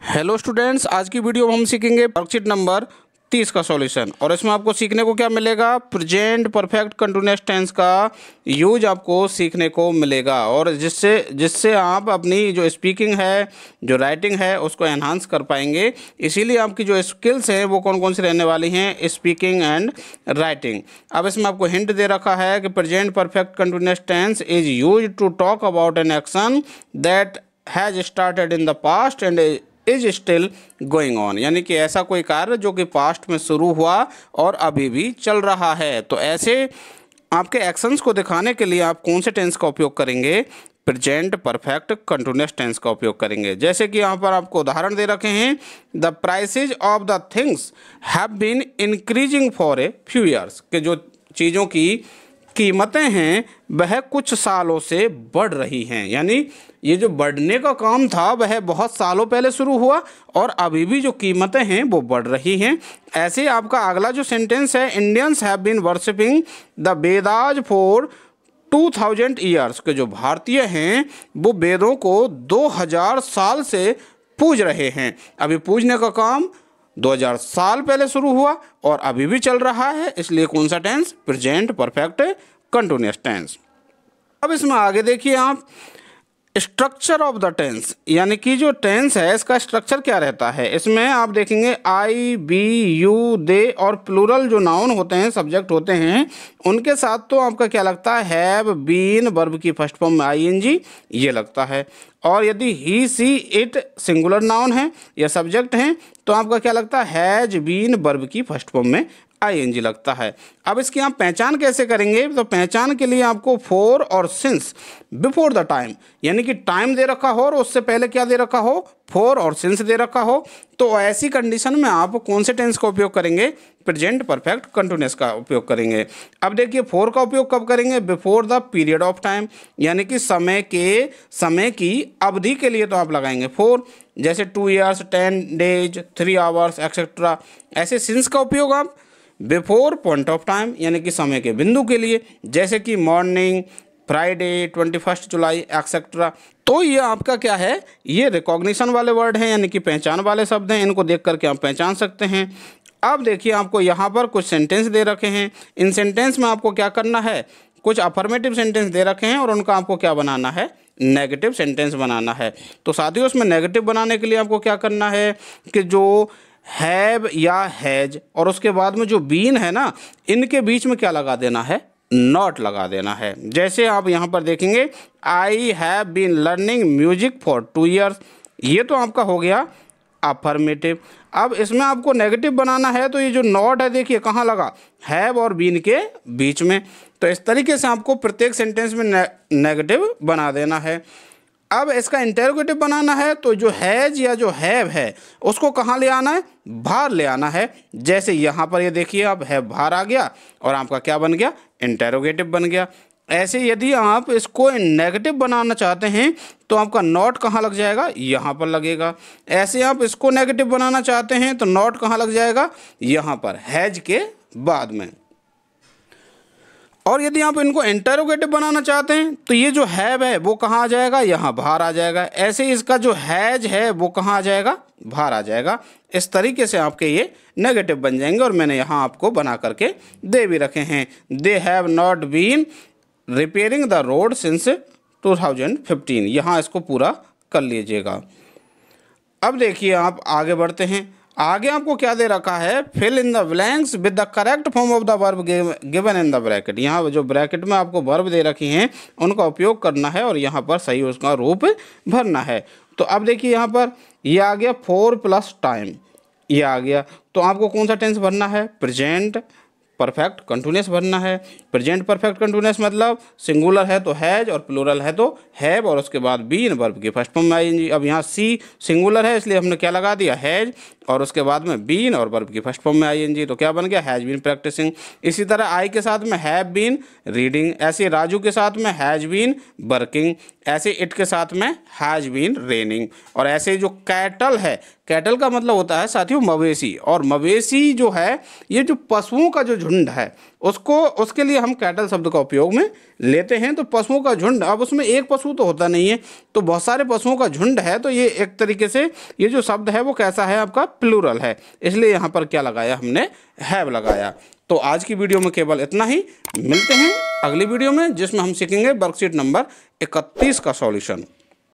Hello students, आज की video में हम सीखेंगे वर्कशीट नंबर 30 का सॉल्यूशन। और इसमें आपको सीखने को क्या मिलेगा, प्रेजेंट परफेक्ट कंटिन्यूअस टेंस का यूज आपको सीखने को मिलेगा, और जिससे आप अपनी जो स्पीकिंग है, जो राइटिंग है, उसको एनहांस कर पाएंगे। इसीलिए आपकी जो स्किल्स हैं वो कौन कौन सी रहने वाली हैं, स्पीकिंग एंड राइटिंग। अब इसमें आपको हिंट दे रखा है कि present perfect continuous tense is use to talk about an action that has started in the past and is still going on, यानी कि ऐसा कोई कार्य जो कि पास्ट में शुरू हुआ और अभी भी चल रहा है। तो ऐसे आपके एक्शंस को दिखाने के लिए आप कौन से टेंस का उपयोग करेंगे, प्रेजेंट परफेक्ट कंटिन्यूअस टेंस का उपयोग करेंगे। जैसे कि यहाँ पर आपको उदाहरण दे रखे हैं, the prices of the things have been increasing for a few years, कि जो चीज़ों की कीमतें हैं वह कुछ सालों से बढ़ रही हैं। यानी ये जो बढ़ने का काम था वह बहुत सालों पहले शुरू हुआ और अभी भी जो कीमतें हैं वो बढ़ रही हैं। ऐसे आपका अगला जो सेंटेंस है, Indians have been worshipping the Vedas for 2000 years, के जो भारतीय हैं वो वेदों को 2000 साल से पूज रहे हैं। अभी पूजने का काम 2000 साल पहले शुरू हुआ और अभी भी चल रहा है, इसलिए कौन सा tense, present perfect continuous tense. अब इसमें आगे देखिए आप, स्ट्रक्चर ऑफ द टेंस, यानी कि जो टेंस है इसका स्ट्रक्चर क्या रहता है। इसमें आप देखेंगे आई, बी, यू, दे और प्लूरल जो नाउन होते हैं, सब्जेक्ट होते हैं, उनके साथ तो आपका क्या लगता है, हैव बीन, वर्ब की फर्स्ट फॉर्म में आईएनजी ये लगता है। और यदि ही, सी, इट सिंगुलर नाउन है या सब्जेक्ट हैं तो आपका क्या लगता है, हैज बीन, वर्ब की फर्स्ट फॉर्म में आईएनजी लगता है। अब इसकी आप पहचान कैसे करेंगे, तो पहचान के लिए आपको फॉर और सिंस बिफोर द टाइम, यानी कि टाइम दे रखा हो और उससे पहले क्या दे रखा हो, फॉर और सिंस दे रखा हो, तो ऐसी कंडीशन में आप कौन से टेंस का उपयोग करेंगे, प्रेजेंट परफेक्ट कंटिन्यूअस का उपयोग करेंगे। अब देखिए फॉर का उपयोग कब करेंगे, before the period of time, यानी कि समय की अवधि के लिए तो आप लगाएंगे फॉर, जैसे 2 ईयर्स, 10 डेज, 3 आवर्स एक्सेट्रा। ऐसे सिंस का उपयोग आप बिफोर पॉइंट ऑफ टाइम, यानी कि समय के बिंदु के लिए, जैसे कि मॉर्निंग, फ्राइडे, 21 जुलाई एक्सेट्रा। तो ये आपका क्या है, ये रिकॉग्निशन वाले वर्ड हैं, यानी कि पहचान वाले शब्द हैं, इनको देख करके आप पहचान सकते हैं। अब देखिए आपको यहाँ पर कुछ सेंटेंस दे रखे हैं, इन सेंटेंस में आपको क्या करना है, कुछ अफर्मेटिव सेंटेंस दे रखे हैं और उनका आपको क्या बनाना है, नेगेटिव सेंटेंस बनाना है। तो साथियों उसमें नेगेटिव बनाने के लिए आपको क्या करना है कि जो हैव या हैज और उसके बाद में जो बीन है ना, इनके बीच में क्या लगा देना है, नॉट लगा देना है। जैसे आप यहाँ पर देखेंगे, I have been learning music for 2 years, ये तो आपका हो गया अफर्मेटिव। अब इसमें आपको नेगेटिव बनाना है, तो ये जो नॉट है देखिए कहाँ लगा, हैव और बीन के बीच में। तो इस तरीके से आपको प्रत्येक सेंटेंस में नेगेटिव बना देना है। अब इसका इंटेरोगेटिव बनाना है, तो जो हैज या जो हैव है उसको कहाँ ले आना है, बाहर ले आना है। जैसे यहाँ पर ये देखिए आप हैव बाहर आ गया और आपका क्या बन गया, इंटेरोगेटिव बन गया। ऐसे यदि आप इसको नेगेटिव बनाना चाहते हैं तो आपका नॉट कहाँ लग जाएगा, यहाँ पर लगेगा। ऐसे आप इसको नेगेटिव बनाना चाहते हैं तो नॉट कहाँ लग जाएगा, यहाँ पर, हैज के बाद में। और यदि आप इनको इंटरोगेटिव बनाना चाहते हैं तो ये जो हैव है वो कहाँ आ जाएगा, यहाँ बाहर आ जाएगा। ऐसे इसका जो हैज है वो कहाँ आ जाएगा, बाहर आ जाएगा। इस तरीके से आपके ये नेगेटिव बन जाएंगे और मैंने यहाँ आपको बना करके दे भी रखे हैं। They have not been repairing the road since 2015, यहाँ इसको पूरा कर लीजिएगा। अब देखिए आप आगे बढ़ते हैं, आगे आपको क्या दे रखा है, fill in the blanks with the correct form of the verb given in the bracket. यहाँ जो ब्रैकेट में आपको वर्ब दे रखी हैं उनका उपयोग करना है और यहाँ पर सही उसका रूप भरना है। तो अब देखिए यहाँ पर ये आ गया 4 + टाइम, ये आ गया। तो आपको कौन सा टेंस भरना है, प्रेजेंट परफेक्ट कंटिन्यूअस भरना है। प्रेजेंट परफेक्ट कंटिन्यूअस मतलब सिंगुलर है तो हैज और प्लूरल है तो हैव और उसके बाद बीन, वर्ब की फर्स्ट फॉर्म में आएंगी। अब यहाँ सी सिंगुलर है इसलिए हमने क्या लगा दिया, हैज, और उसके बाद में बीन और वर्ब की फर्स्ट फॉर्म में आएंगी, तो क्या बन गया, हैज बीन प्रैक्टिसिंग। इसी तरह आई के साथ में हैव बीन रीडिंग, ऐसे राजू के साथ में हैज बीन वर्किंग, ऐसे इट के साथ में हैज बीन रेनिंग। और ऐसे जो कैटल है, कैटल का मतलब होता है साथियों मवेशी, और मवेशी जो है ये जो पशुओं का जो झुंड है उसके लिए हम कैटल शब्द का उपयोग में लेते हैं। तो पशुओं का झुंड, अब उसमें एक पशु तो होता नहीं है, तो बहुत सारे पशुओं का झुंड है, तो ये एक तरीके से ये जो शब्द है वो कैसा है, आपका प्लूरल है, इसलिए यहाँ पर क्या लगाया हमने, हैव लगाया। तो आज की वीडियो में केवल इतना ही, मिलते हैं अगली वीडियो में जिसमें हम सीखेंगे वर्कशीट नंबर 31 का सॉल्यूशन।